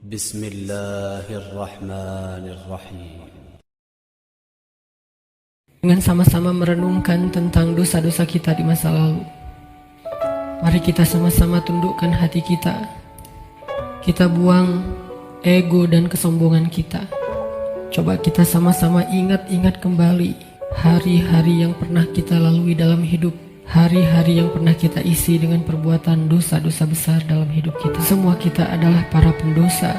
Bismillahirrahmanirrahim. Dengan sama-sama merenungkan tentang dosa-dosa kita di masa lalu, mari kita sama-sama tundukkan hati kita. Kita buang ego dan kesombongan kita. Coba kita sama-sama ingat-ingat kembali hari-hari yang pernah kita lalui dalam hidup, hari-hari yang pernah kita isi dengan perbuatan dosa-dosa besar dalam hidup kita. Semua kita adalah para pendosa.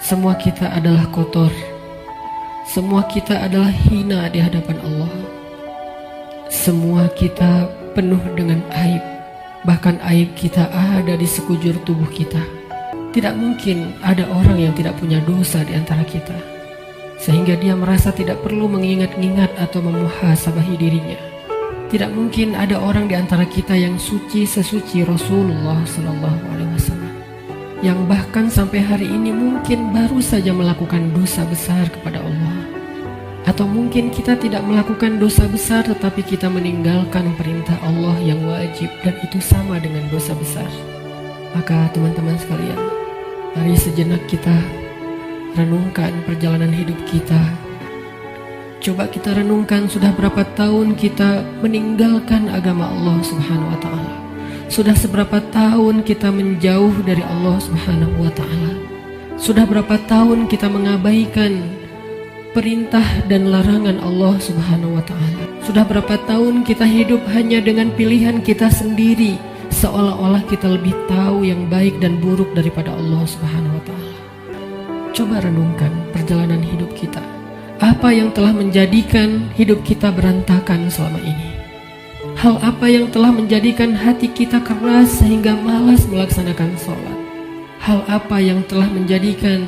Semua kita adalah kotor. Semua kita adalah hina di hadapan Allah. Semua kita penuh dengan aib. Bahkan aib kita ada di sekujur tubuh kita. Tidak mungkin ada orang yang tidak punya dosa di antara kita, sehingga dia merasa tidak perlu mengingat-ingat atau memuhasabahi dirinya. Tidak mungkin ada orang di antara kita yang suci sesuci Rasulullah SAW, yang bahkan sampai hari ini mungkin baru saja melakukan dosa besar kepada Allah. Atau mungkin kita tidak melakukan dosa besar, tetapi kita meninggalkan perintah Allah yang wajib, dan itu sama dengan dosa besar. Maka teman-teman sekalian, mari sejenak kita renungkan perjalanan hidup kita. Coba kita renungkan sudah berapa tahun kita meninggalkan agama Allah Subhanahu wa Ta'ala. Sudah seberapa tahun kita menjauh dari Allah Subhanahu wa Ta'ala. Sudah berapa tahun kita mengabaikan perintah dan larangan Allah Subhanahu wa Ta'ala. Sudah berapa tahun kita hidup hanya dengan pilihan kita sendiri, seolah-olah kita lebih tahu yang baik dan buruk daripada Allah Subhanahu wa Ta'ala. Coba renungkan perjalanan hidup kita. Apa yang telah menjadikan hidup kita berantakan selama ini? Hal apa yang telah menjadikan hati kita keras sehingga malas melaksanakan sholat? Hal apa yang telah menjadikan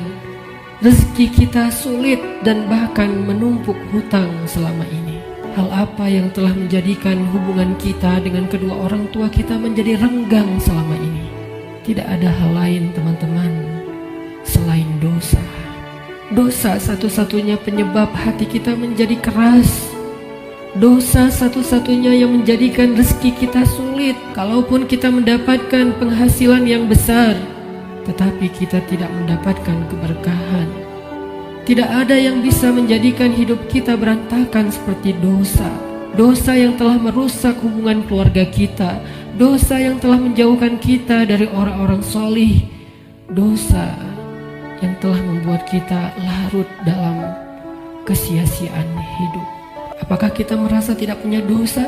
rezeki kita sulit dan bahkan menumpuk hutang selama ini? Hal apa yang telah menjadikan hubungan kita dengan kedua orang tua kita menjadi renggang selama ini? Tidak ada hal lain, teman-teman, selain dosa. Dosa satu-satunya penyebab hati kita menjadi keras. Dosa satu-satunya yang menjadikan rezeki kita sulit. Kalaupun kita mendapatkan penghasilan yang besar, tetapi kita tidak mendapatkan keberkahan. Tidak ada yang bisa menjadikan hidup kita berantakan seperti dosa. Dosa yang telah merusak hubungan keluarga kita. Dosa yang telah menjauhkan kita dari orang-orang solih. Dosa yang telah membuat kita larut dalam kesia-siaan hidup. Apakah kita merasa tidak punya dosa?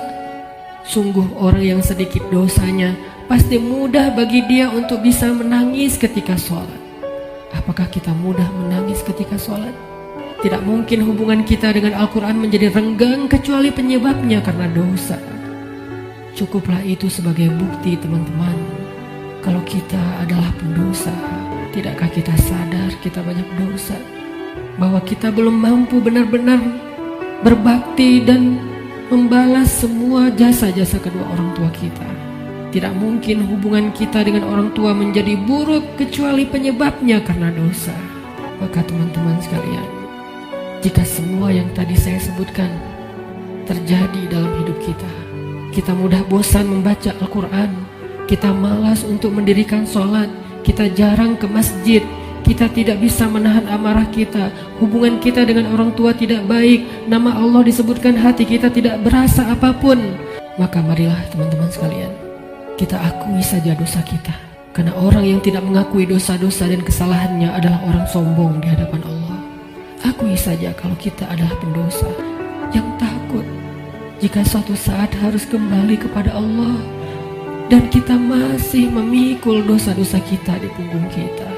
Sungguh orang yang sedikit dosanya pasti mudah bagi dia untuk bisa menangis ketika sholat. Apakah kita mudah menangis ketika sholat? Tidak mungkin hubungan kita dengan Al-Quran menjadi renggang kecuali penyebabnya karena dosa. Cukuplah itu sebagai bukti, teman-teman, kalau kita adalah pendosa. Tidakkah kita sadar kita banyak dosa? Bahwa kita belum mampu benar-benar berbakti dan membalas semua jasa-jasa kedua orang tua kita. Tidak mungkin hubungan kita dengan orang tua menjadi buruk kecuali penyebabnya karena dosa. Maka teman-teman sekalian, jika semua yang tadi saya sebutkan terjadi dalam hidup kita, kita mudah bosan membaca Al-Quran, kita malas untuk mendirikan sholat, kita jarang ke masjid, kita tidak bisa menahan amarah kita, hubungan kita dengan orang tua tidak baik, nama Allah disebutkan, hati kita tidak berasa apapun, maka marilah teman-teman sekalian, kita akui saja dosa kita. Karena orang yang tidak mengakui dosa-dosa dan kesalahannya adalah orang sombong di hadapan Allah. Akui saja kalau kita adalah pendosa yang takut jika suatu saat harus kembali kepada Allah, dan kita masih memikul dosa-dosa kita di punggung kita.